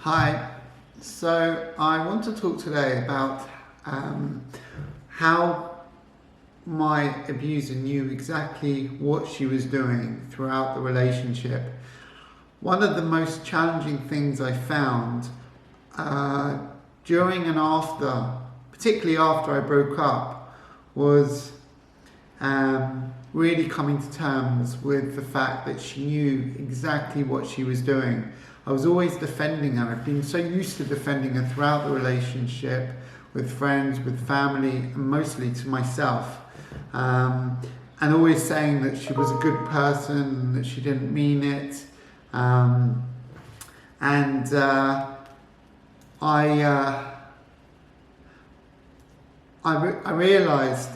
Hi, so I want to talk today about how my abuser knew exactly what she was doing throughout the relationship. One of the most challenging things I found during and after, particularly after I broke up, was really coming to terms with the fact that she knew exactly what she was doing. I was always defending her. I've been so used to defending her throughout the relationship, with friends, with family, and mostly to myself. And always saying that she was a good person, and that she didn't mean it. I realised,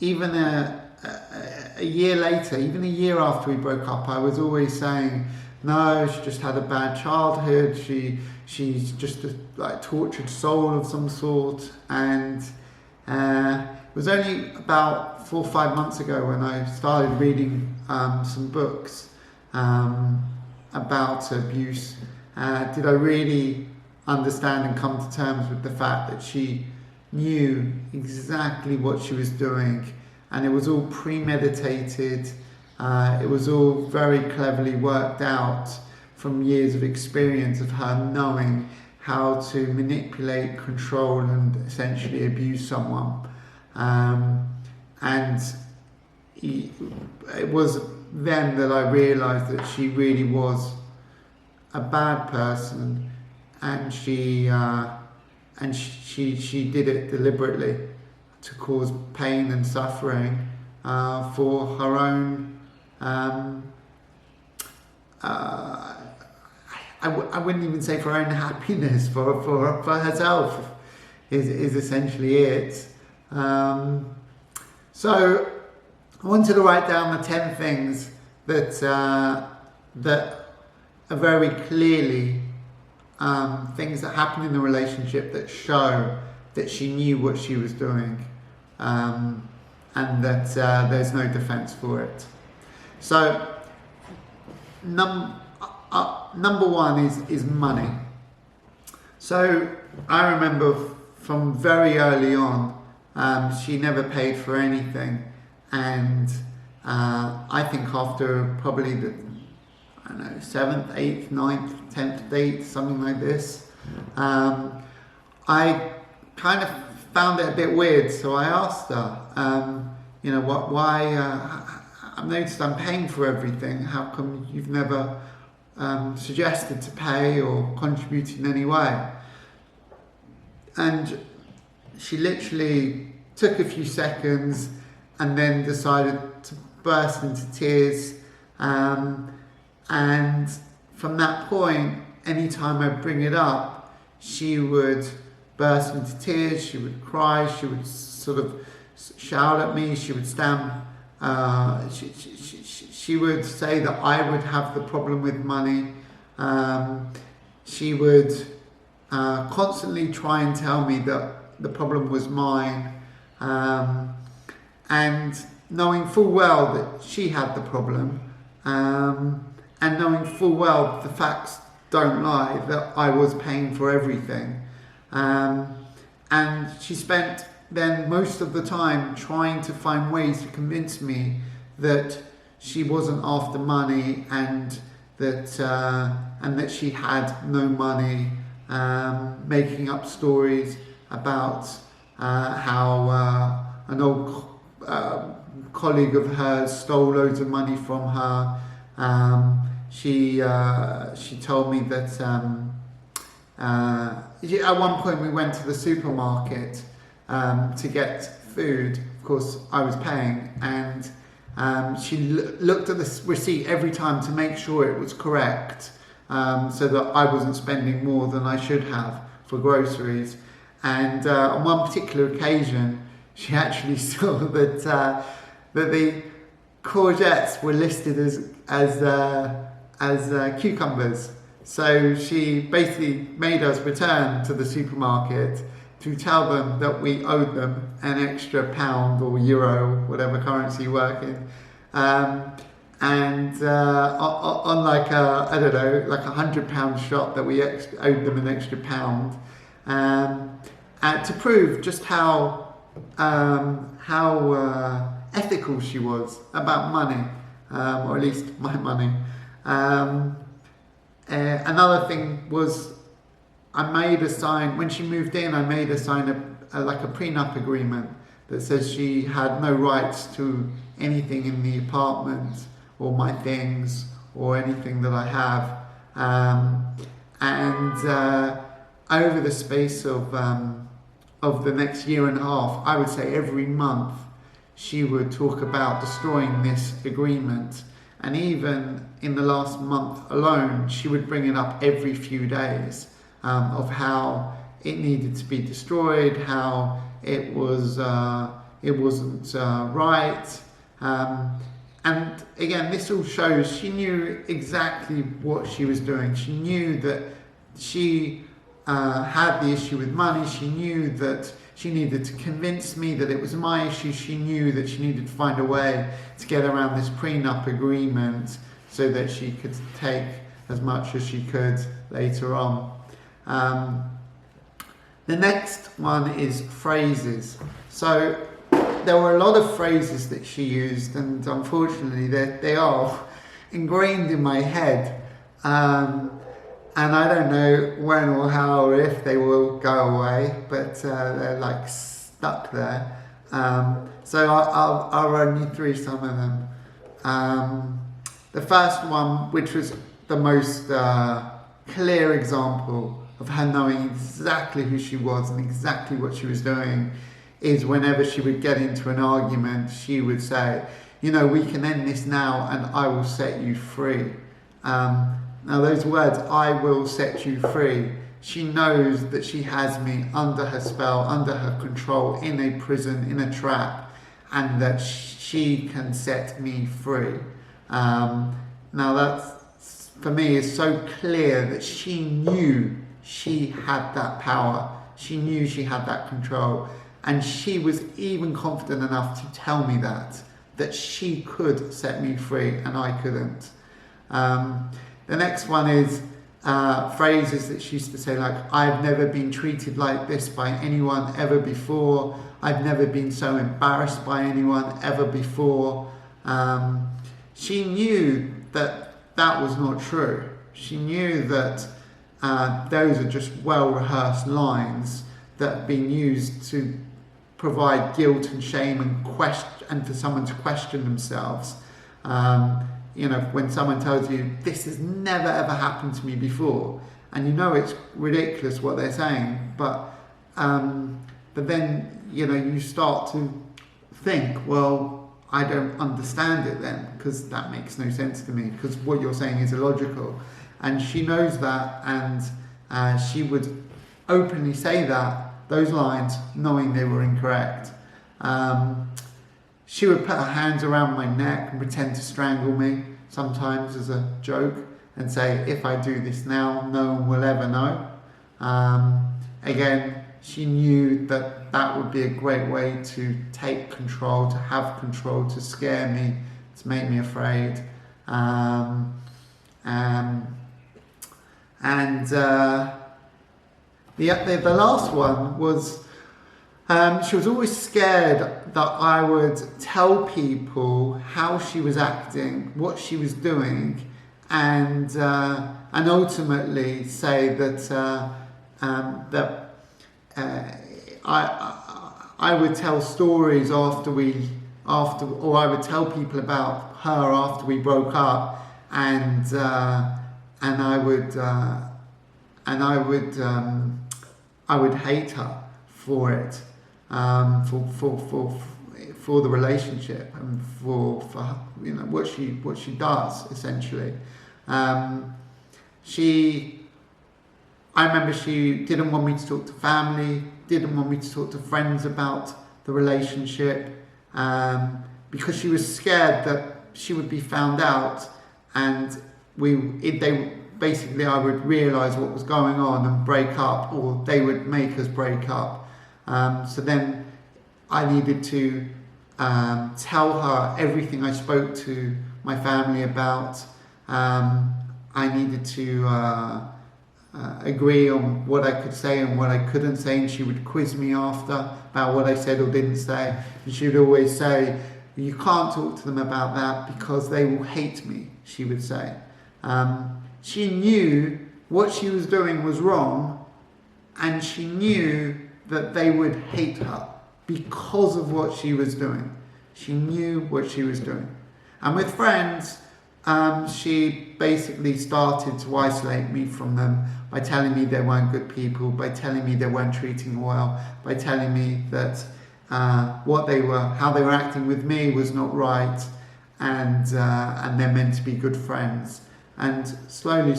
even a year later, even a year after we broke up, I was always saying, no, she just had a bad childhood. She's just a tortured soul of some sort. And it was only about 4 or 5 months ago when I started reading some books about abuse. Did I really understand and come to terms with the fact that she knew exactly what she was doing, and it was all premeditated. It was all very cleverly worked out from years of experience of her knowing how to manipulate, control, and essentially abuse someone. And it was then that I realised that she really was a bad person, and she did it deliberately to cause pain and suffering for her own. I wouldn't even say for her own happiness, for herself is essentially it. So I wanted to write down the 10 things that are very clearly things that happen in the relationship that show that she knew what she was doing, and that there's no defense for it. So number one is money. So I remember from very early on, she never paid for anything, and I think after probably the 7th, 8th, 9th, 10th date, something like this, I kind of found it a bit weird. So I asked her, why? I've noticed I'm paying for everything. How come you've never suggested to pay or contribute in any way? And she literally took a few seconds and then decided to burst into tears. And from that point, anytime I bring it up, she would burst into tears, she would cry, she would sort of shout at me, she would stamp. She would say that I would have the problem with money. She would constantly try and tell me that the problem was mine. And knowing full well that she had the problem, and knowing full well the facts don't lie, that I was paying for everything. And she spent then most of the time trying to find ways to convince me that she wasn't after money, and that she had no money, making up stories about how an old colleague of hers stole loads of money from her. She told me that at one point we went to the supermarket to get food. Of course, I was paying, and she looked at the receipt every time to make sure it was correct, so that I wasn't spending more than I should have for groceries. And on one particular occasion, she actually saw that the courgettes were listed as cucumbers. So she basically made us return to the supermarket to tell them that we owed them an extra pound or euro, whatever currency you work in. and on like a, I don't know, like £100 shot that we owed them an extra £1, to prove just how ethical she was about money, or at least my money. Another thing was, I made her sign, when she moved in, I made her sign like a prenup agreement that says she had no rights to anything in the apartment, or my things, or anything that I have. Over the space of the next year and a half, I would say every month, she would talk about destroying this agreement. And even in the last month alone, she would bring it up every few days, of how it needed to be destroyed, how it wasn't right. And again, this all shows she knew exactly what she was doing. She knew that she had the issue with money. She knew that she needed to convince me that it was my issue. She knew that she needed to find a way to get around this prenup agreement so that she could take as much as she could later on. The next one is phrases. So there were a lot of phrases that she used, and unfortunately they are ingrained in my head. And I don't know when or how or if they will go away, but they're like stuck there. So I'll run you through some of them. The first one, which was the most clear example of her knowing exactly who she was and exactly what she was doing, is whenever she would get into an argument, she would say, you know, we can end this now and I will set you free. Now those words, I will set you free, she knows that she has me under her spell, under her control, in a prison, in a trap, and that she can set me free. Now that's, for me, is so clear that she knew she had that power. She knew she had that control. And she was even confident enough to tell me that she could set me free and I couldn't. The next one is phrases that she used to say, like, I've never been treated like this by anyone ever before. I've never been so embarrassed by anyone ever before. She knew that that was not true. She knew that those are just well-rehearsed lines that have been used to provide guilt and shame and for someone to question themselves. You know, when someone tells you, this has never ever happened to me before, and you know it's ridiculous what they're saying, but then, you know, you start to think, well, I don't understand it then, because that makes no sense to me, because what you're saying is illogical. And she knows that, and she would openly say those lines, knowing they were incorrect. She would put her hands around my neck and pretend to strangle me, sometimes as a joke, and say, if I do this now, no one will ever know. Again, she knew that that would be a great way to take control, to have control, to scare me, to make me afraid. The last one was, she was always scared that I would tell people how she was acting, what she was doing, and ultimately say that I would tell stories or I would tell people about her after we broke up, and I would hate her for it, for the relationship, and for you know what she does essentially. I remember she didn't want me to talk to family, didn't want me to talk to friends about the relationship, because she was scared that she would be found out, and basically I would realise what was going on and break up, or they would make us break up. So then I needed to tell her everything I spoke to my family about. I needed to agree on what I could say and what I couldn't say, and she would quiz me after about what I said or didn't say, and she would always say, you can't talk to them about that because they will hate me, she would say. She knew what she was doing was wrong, and she knew that they would hate her because of what she was doing. She knew what she was doing. And with friends, she basically started to isolate me from them by telling me they weren't good people, by telling me they weren't treating me well, by telling me that how they were acting with me was not right, and they're meant to be good friends. And slowly,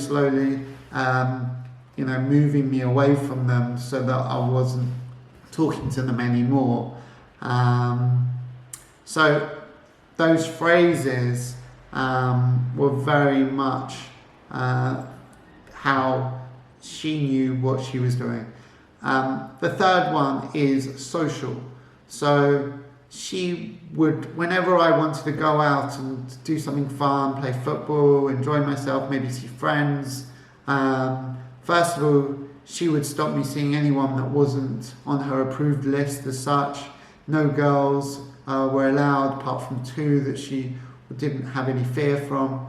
moving me away from them so that I wasn't talking to them anymore. So those phrases were very much how she knew what she was doing. The third one is social. So she would, whenever I wanted to go out and do something fun, play football, enjoy myself, maybe see friends, first of all, she would stop me seeing anyone that wasn't on her approved list as such. No girls were allowed apart from 2 that she didn't have any fear from.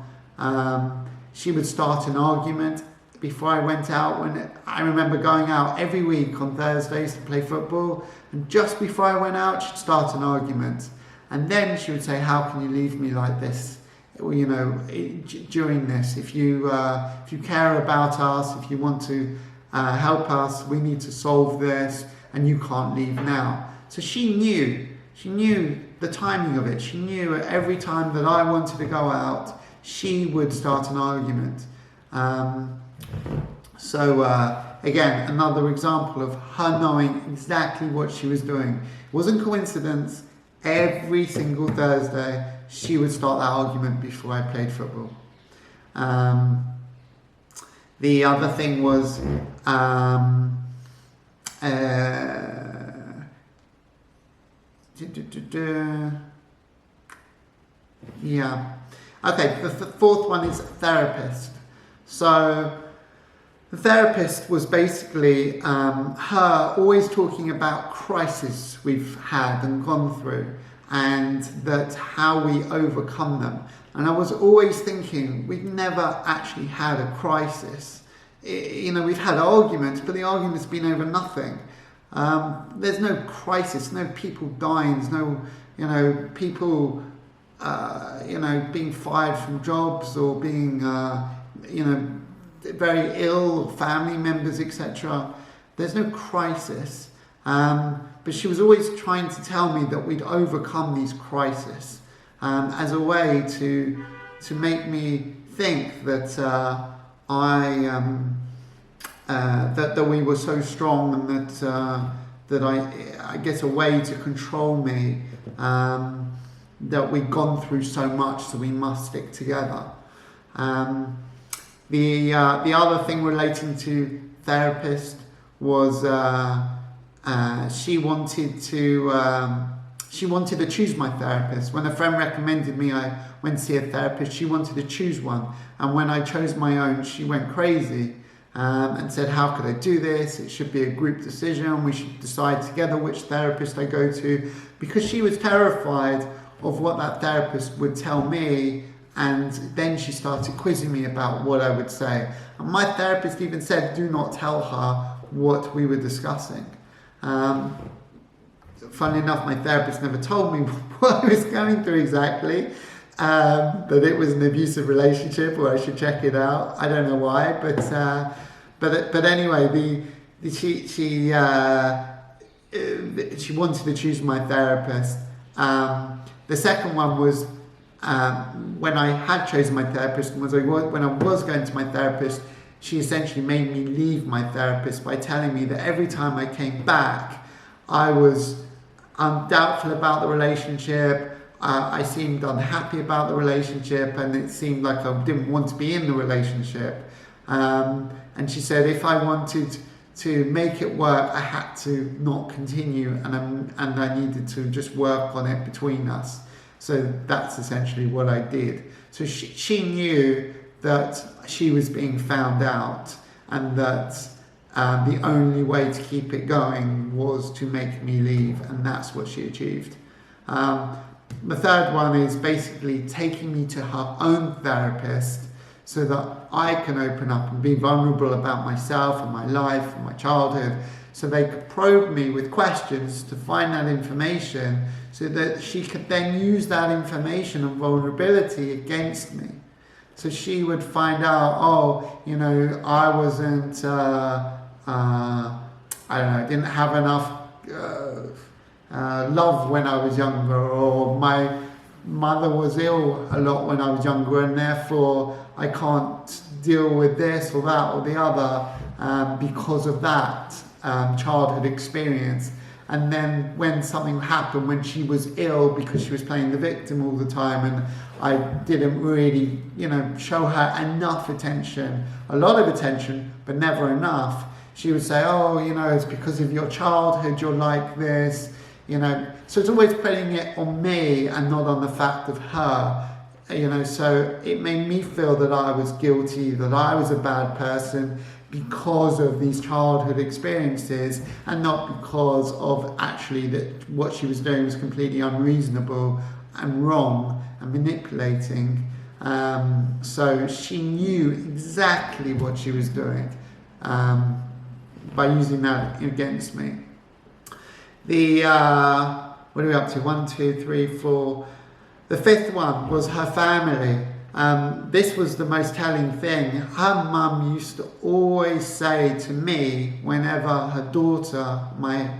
She would start an argument before I went out. When I remember going out every week on Thursdays to play football, and just before I went out, she'd start an argument, and then she would say, "How can you leave me like this? During this, if you care about us, if you want to help us, we need to solve this, and you can't leave now." So she knew the timing of it. She knew every time that I wanted to go out, she would start an argument. Again, another example of her knowing exactly what she was doing. It wasn't coincidence. Every single Thursday, she would start that argument before I played football. The other thing was Okay, the fourth one is therapist. So the therapist was basically her always talking about crises we've had and gone through, and that how we overcome them. And I was always thinking, we've never actually had a crisis. We've had arguments, but the argument's been over nothing. There's no crisis, no people dying, there's no people being fired from jobs or being very ill, family members, etc. There's no crisis, but she was always trying to tell me that we'd overcome these crises as a way to make me think that that we were so strong, and that I guess a way to control me, that we'd gone through so much, so we must stick together. The other thing relating to therapist was she wanted to choose my therapist. When a friend recommended me I went to see a therapist, she wanted to choose one, and when I chose my own, she went crazy. And said, how could I do this? It should be a group decision. We should decide together which therapist I go to, because she was terrified of what that therapist would tell me. And then she started quizzing me about what I would say. And my therapist even said, do not tell her what we were discussing. Funnily enough, my therapist never told me what I was going through exactly. That it was an abusive relationship, or I should check it out. I don't know why, but anyway, she wanted to choose my therapist. The second one was when I had chosen my therapist, when I was going to my therapist, she essentially made me leave my therapist by telling me that every time I came back, I was doubtful about the relationship. I seemed unhappy about the relationship, and it seemed like I didn't want to be in the relationship. And she said if I wanted to make it work, I had to not continue, and I needed to just work on it between us. So that's essentially what I did. So she knew that she was being found out, and that the only way to keep it going was to make me leave, and that's what she achieved. The third one is basically taking me to her own therapist so that I can open up and be vulnerable about myself and my life and my childhood, so they could probe me with questions to find that information, so that she could then use that information and vulnerability against me. So she would find out, oh, you know, I wasn't, I don't know, didn't have enough love when I was younger, or my mother was ill a lot when I was younger, and therefore I can't deal with this or that or the other because of that childhood experience. And then when something happened, when she was ill, because she was playing the victim all the time, and I didn't really, you know, show her enough attention, a lot of attention, but never enough, she would say, oh, you know, it's because of your childhood, you're like this, you know. So it's always putting it on me and not on the fact of her, you know. So it made me feel that I was guilty, that I was a bad person, because of these childhood experiences, and not because of actually that what she was doing was completely unreasonable and wrong and manipulating. So she knew exactly what she was doing by using that against me. The what are we up to? 1, 2, 3, 4. The fifth one was her family. This was the most telling thing. Her mum used to always say to me, whenever her daughter, my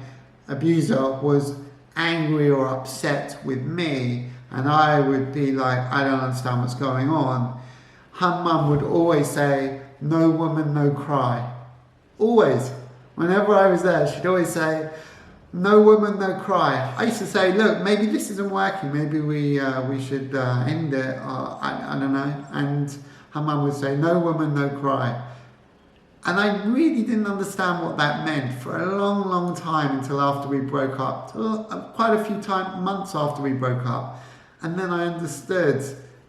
abuser, was angry or upset with me, and I would be like, I don't understand what's going on, her mum would always say, no woman, no cry. Always. Whenever I was there, she'd always say, no woman, no cry. I used to say, look, maybe this isn't working. Maybe we should end it. Or, I don't know. And her mum would say, no woman, no cry. And I really didn't understand what that meant for a long, long time, until after we broke up. Quite a few months after we broke up. And then I understood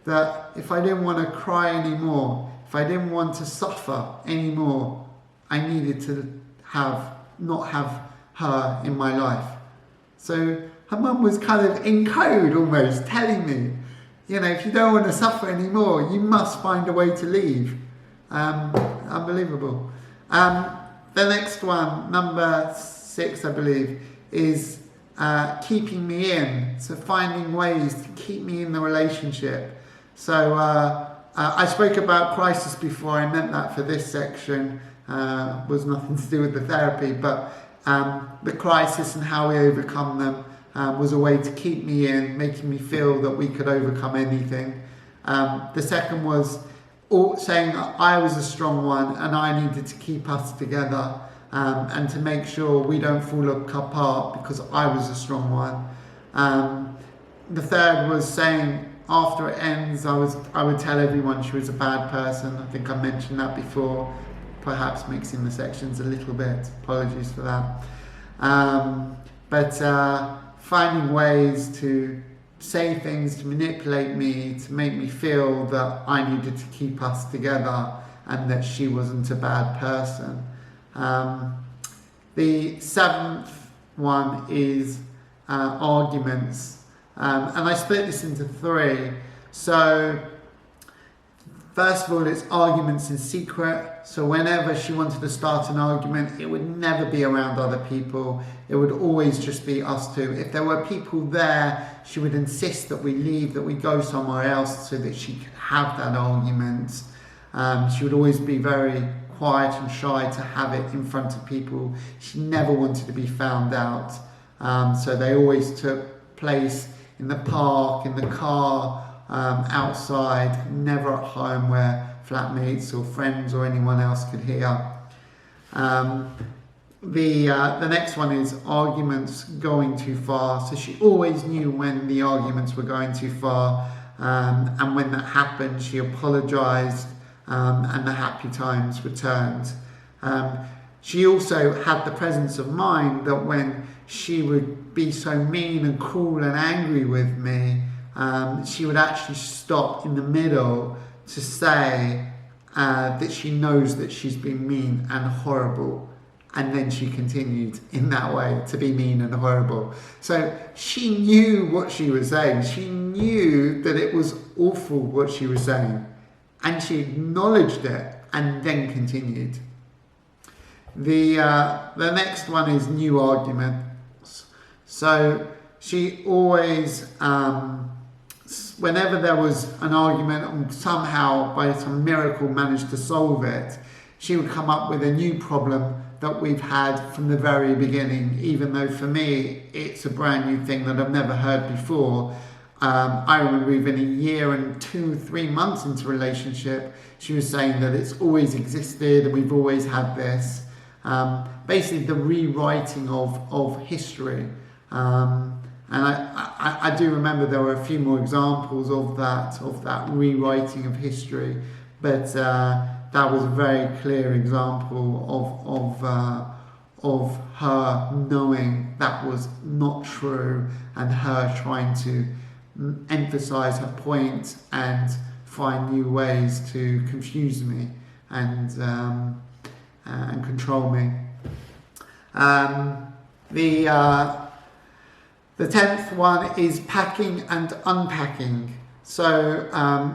that if I didn't want to cry anymore, if I didn't want to suffer anymore, I needed to not have her in my life. So her mum was kind of in code almost telling me, you know, if you don't want to suffer anymore, you must find a way to leave. Unbelievable. The next one, number 6, I believe, is keeping me in. So finding ways to keep me in the relationship. So I spoke about crisis before. I meant that for this section. Was nothing to do with the therapy, but the crisis and how we overcome them was a way to keep me in, making me feel that we could overcome anything. The second was saying I was a strong one and I needed to keep us together, and to make sure we don't fall apart because I was a strong one. The third was saying after it ends, I would tell everyone she was a bad person. I think I mentioned that before. Perhaps mixing the sections a little bit, apologies for that. But finding ways to say things, to manipulate me, to make me feel that I needed to keep us together and that she wasn't a bad person. The seventh one is arguments, and I split this into 3. So first of all, it's arguments in secret. So whenever she wanted to start an argument, it would never be around other people. It would always just be us two. If there were people there, she would insist that we leave, that we go somewhere else so that she could have that argument. She would always be very quiet and shy to have it in front of people. She never wanted to be found out. So they always took place in the park, in the car, outside, never at home where flatmates or friends or anyone else could hear. The next one is arguments going too far. So she always knew when the arguments were going too far, and when that happened, she apologised, and the happy times returned. She also had the presence of mind that when she would be so mean and cruel and angry with me, she would actually stop in the middle to say that she knows that she's been mean and horrible. And then she continued in that way to be mean and horrible. So she knew what she was saying. She knew that it was awful what she was saying. And she acknowledged it and then continued. The next one is new arguments. So she always, whenever there was an argument and somehow by some miracle managed to solve it, she would come up with a new problem that we've had from the very beginning, even though for me it's a brand new thing that I've never heard before. I remember even a year and 2-3 months into relationship, she was saying that it's always existed and we've always had this. Basically the rewriting of history. And I do remember there were a few more examples of that rewriting of history, but that was a very clear example of her knowing that was not true and her trying to emphasize her point and find new ways to confuse me and control me. The 10th one is packing and unpacking. So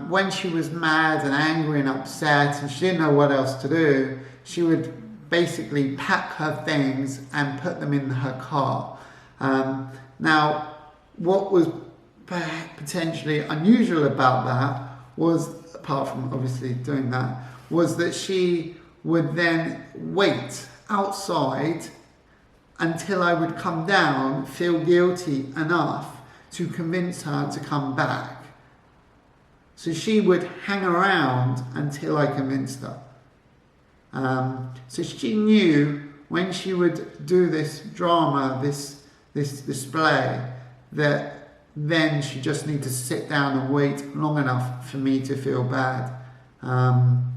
when she was mad and angry and upset and she didn't know what else to do, she would basically pack her things and put them in her car. Now, what was potentially unusual about that was, apart from obviously doing that, was that she would then wait outside until I would come down, feel guilty enough to convince her to come back. So she would hang around until I convinced her. So she knew when she would do this drama, this display, that then she just needed to sit down and wait long enough for me to feel bad.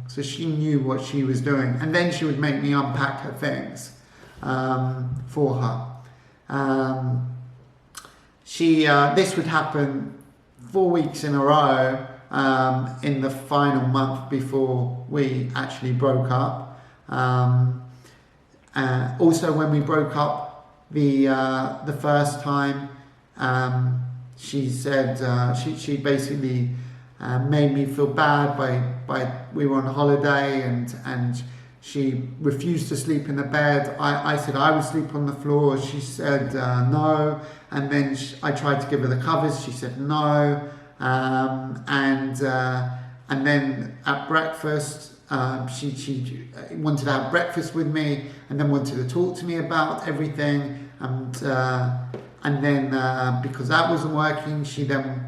So she knew what she was doing. And then she would make me unpack her things for her. This would happen 4 weeks in a row. In the final month before we actually broke up. Also, when we broke up the first time, she said she basically made me feel bad by we were on holiday and she refused to sleep in the bed. I said I would sleep on the floor. She said no, and then I tried to give her the covers. She said no. And then at breakfast, she wanted to have breakfast with me, and then wanted to talk to me about everything. And then because that wasn't working, she then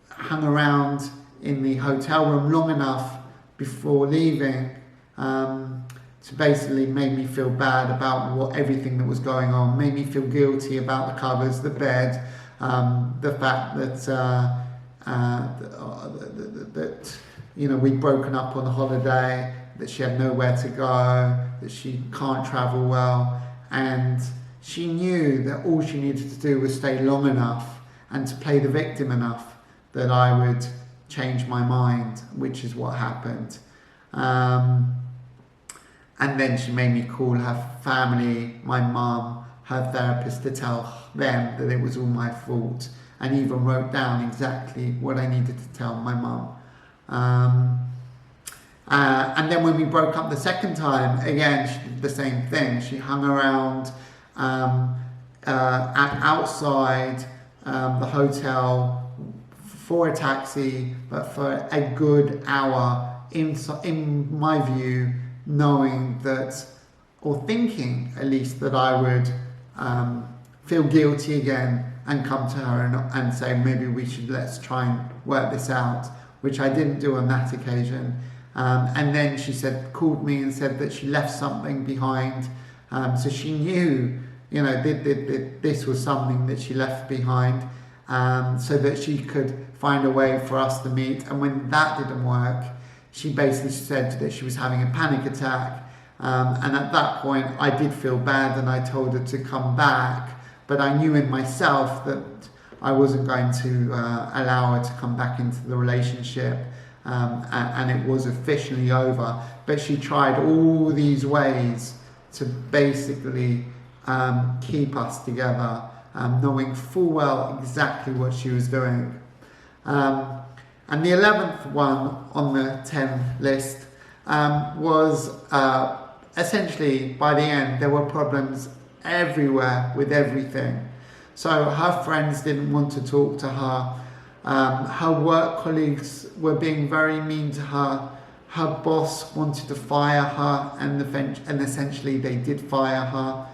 hung around in the hotel room long enough before leaving to basically make me feel bad about everything that was going on. Made me feel guilty about the covers, the bed, the fact that. That we'd broken up on the holiday, that she had nowhere to go, that she can't travel well, and she knew that all she needed to do was stay long enough and to play the victim enough that I would change my mind, which is what happened. And then she made me call her family, my mum, her therapist, to tell them that it was all my fault. And even wrote down exactly what I needed to tell my mum. And then when we broke up the second time, again, she did the same thing. She hung around outside the hotel for a taxi, but for a good hour, in my view, knowing that, or thinking at least, that I would feel guilty again and come to her and say, maybe let's try and work this out, which I didn't do on that occasion. And then she called me and said that she left something behind. So she knew, this was something that she left behind, so that she could find a way for us to meet. And when that didn't work, she basically said that she was having a panic attack. And at that point, I did feel bad and I told her to come back. But I knew in myself that I wasn't going to allow her to come back into the relationship, and it was officially over. But she tried all these ways to basically keep us together, knowing full well exactly what she was doing. And the 11th one on the 10 list was essentially, by the end, there were problems everywhere with everything. So her friends didn't want to talk to her. Her work colleagues were being very mean to her. Her boss wanted to fire her, and essentially they did fire her.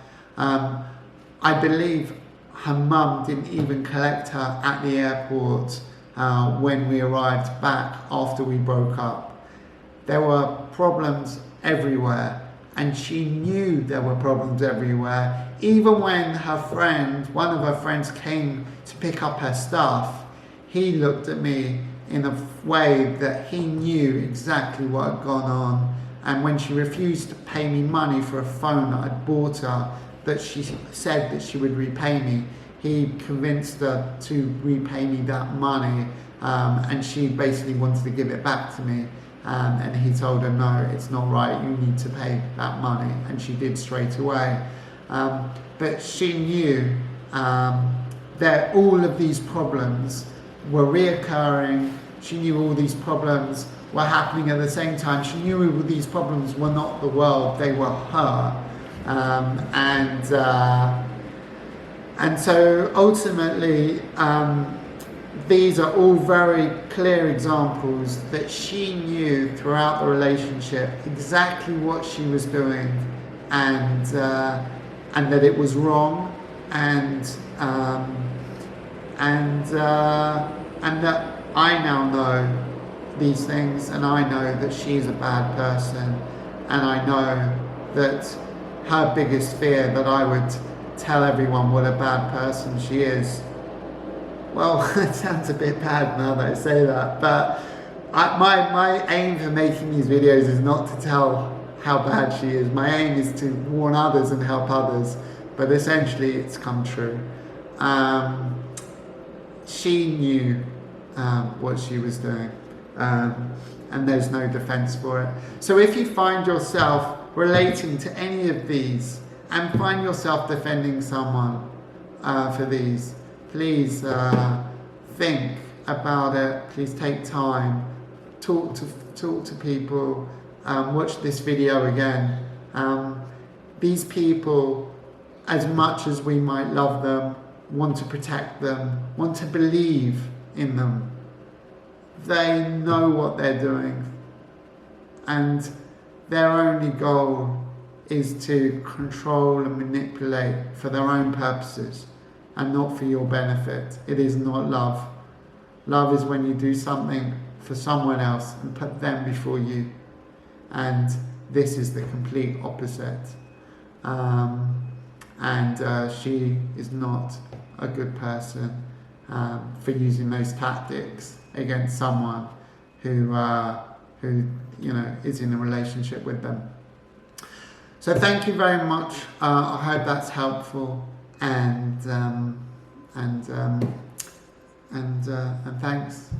I believe her mum didn't even collect her at the airport when we arrived back after we broke up. There were problems everywhere, and she knew there were problems everywhere. Even when one of her friends came to pick up her stuff, he looked at me in a way that he knew exactly what had gone on. And when she refused to pay me money for a phone that I'd bought her, that she said that she would repay me, he convinced her to repay me that money, and she basically wanted to give it back to me. And he told her, no, it's not right, you need to pay that money. And she did straight away. But she knew that all of these problems were reoccurring. She knew all these problems were happening at the same time. She knew all these problems were not the world, they were her. And so ultimately, these are all very clear examples that she knew throughout the relationship exactly what she was doing, and that it was wrong, and that I now know these things, and I know that she's a bad person, and I know that her biggest fear that I would tell everyone what a bad person she is. Well, it sounds a bit bad now that I say that, but my aim for making these videos is not to tell how bad she is. My aim is to warn others and help others, but essentially it's come true. She knew what she was doing, and there's no defense for it. So if you find yourself relating to any of these and find yourself defending someone for these, please think about it. Please take time, talk to people, watch this video again. These people, as much as we might love them, want to protect them, want to believe in them, they know what they're doing, and their only goal is to control and manipulate for their own purposes and not for your benefit. It is not love. Love is when you do something for someone else and put them before you. And this is the complete opposite. She is not a good person for using those tactics against someone who is in a relationship with them. So thank you very much. I hope that's helpful, and thanks.